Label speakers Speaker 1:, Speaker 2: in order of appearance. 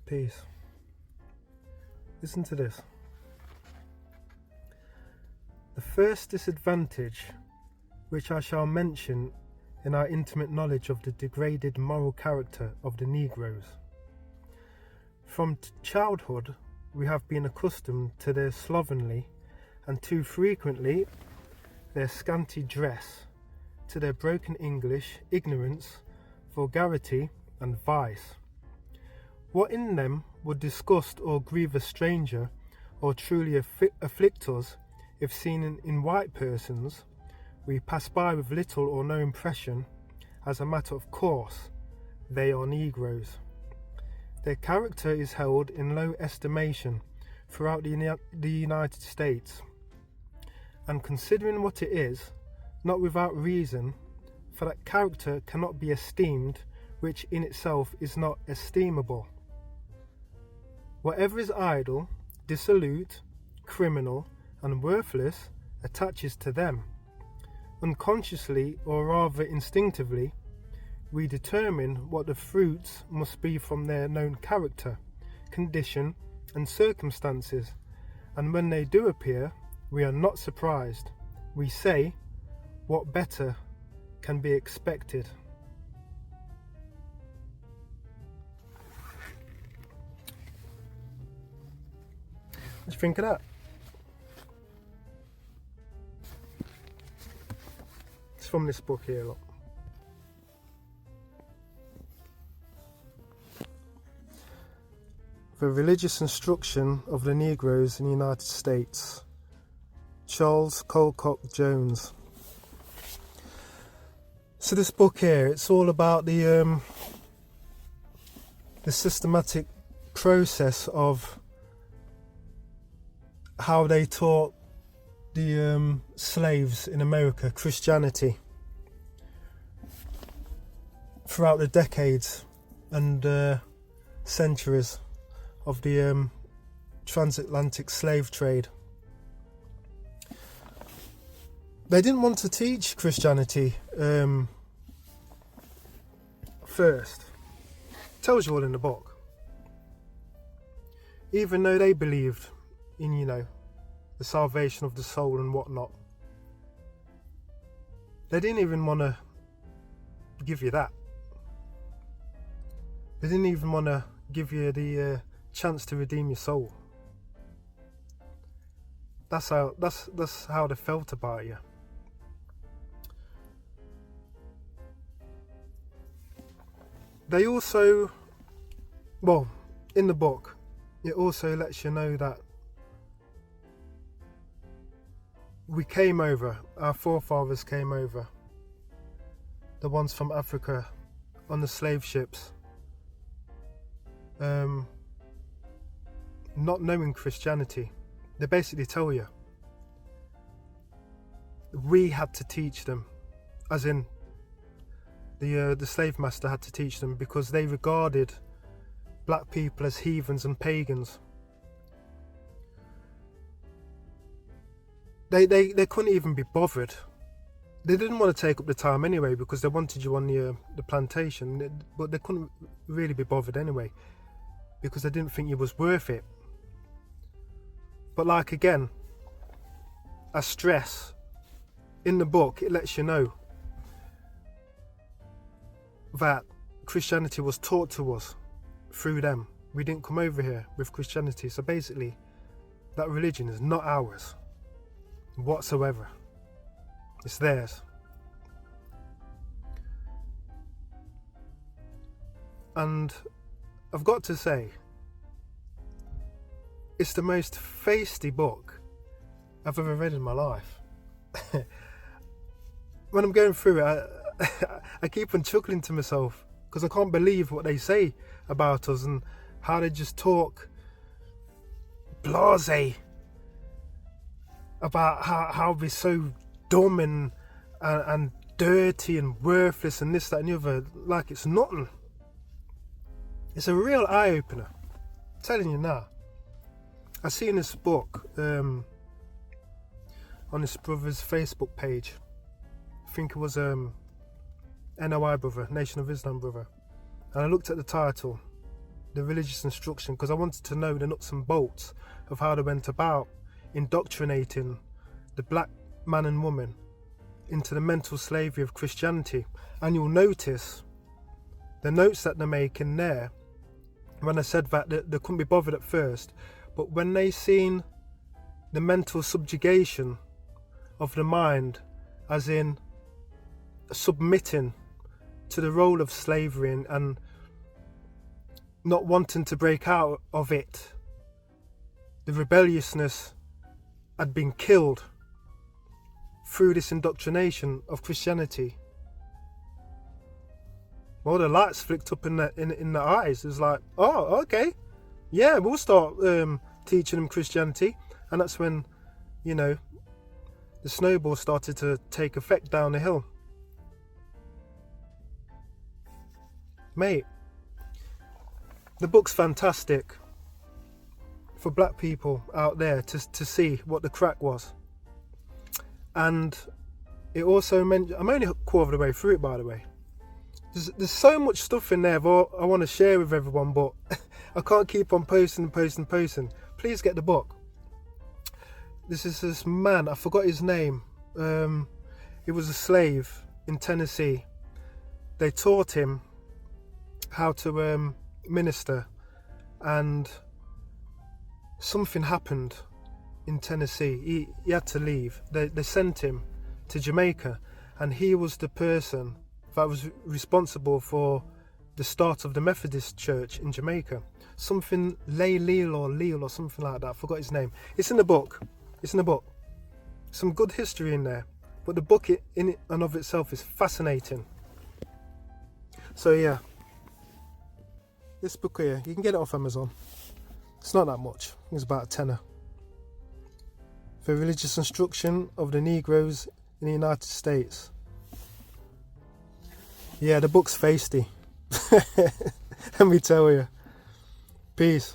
Speaker 1: Peace. Listen to this. The first disadvantage which I shall mention in our intimate knowledge of the degraded moral character of the Negroes. From childhood we have been accustomed to their slovenly and too frequently their scanty dress, to their broken English, ignorance, vulgarity and vice. What in them would disgust or grieve a stranger or truly afflict us if seen in white persons, we pass by with little or no impression as a matter of course. They are Negroes. Their character is held in low estimation throughout the United States, and considering what it is, not without reason, for that character cannot be esteemed which in itself is not esteemable. Whatever is idle, dissolute, criminal, and worthless attaches to them. Unconsciously, or rather instinctively, we determine what the fruits must be from their known character, condition, and circumstances, and when they do appear, we are not surprised. We say, what better can be expected? What do you think of that? It's from this book here, look. The Religious Instruction of the Negroes in the United States. Charles Colcock Jones. So this book here, it's all about the systematic process of how they taught the slaves in America Christianity throughout the decades and centuries of the transatlantic slave trade. They didn't want to teach Christianity first. It tells you all in the book. Even though they believed in, the salvation of the soul and whatnot, they didn't even want to give you that. They didn't even want to give you the chance to redeem your soul. That's how they felt about you. They also, in the book, it also lets you know that we came over, our forefathers came over, the ones from Africa on the slave ships, not knowing Christianity. They basically tell you, we had to teach them, as in the slave master had to teach them, because they regarded black people as heathens and pagans. They couldn't even be bothered. They didn't want to take up the time anyway, because they wanted you on the plantation, but they couldn't really be bothered anyway, because they didn't think it was worth it. But like again, I stress, in the book it lets you know that Christianity was taught to us through them. We didn't come over here with Christianity, so basically that religion is not ours whatsoever. It's theirs. And I've got to say, it's the most feisty book I've ever read in my life. When I'm going through it, I keep on chuckling to myself, because I can't believe what they say about us and how they just talk blasé about how we're so dumb and dirty and worthless and this, that and the other, like it's nothing. It's a real eye-opener, I'm telling you now. I see in this book, on this brother's Facebook page, I think it was NOI brother, Nation of Islam brother, and I looked at the title, the religious instruction because I wanted to know the nuts and bolts of how they went about indoctrinating the black man and woman into the mental slavery of Christianity. And you'll notice the notes that they're making there, when I said that they couldn't be bothered at first, but when they seen the mental subjugation of the mind, as in submitting to the role of slavery and not wanting to break out of it, the rebelliousness had been killed through this indoctrination of Christianity. Well, the lights flicked up in their eyes. It was like, oh, okay, yeah, we'll start teaching them Christianity. And that's when, you know, the snowball started to take effect down the hill. Mate, the book's fantastic for black people out there to see what the crack was. And it also meant, I'm only a quarter of the way through it, by the way. There's so much stuff in there that I want to share with everyone, but I can't keep on posting. Please get the book. This is this man, I forgot his name. He was a slave in Tennessee. They taught him how to minister, and something happened in Tennessee. He had to leave. They sent him to Jamaica, and he was the person that was responsible for the start of the Methodist Church in Jamaica. Something Leal or something like that. I forgot his name. It's in the book. Some good history in there, but the book in and of itself is fascinating. So yeah, this book here, you can get it off Amazon. It's not that much. It's about a tenner. The Religious Instruction of the Negroes in the United States. Yeah, the book's feisty. Let me tell you. Peace.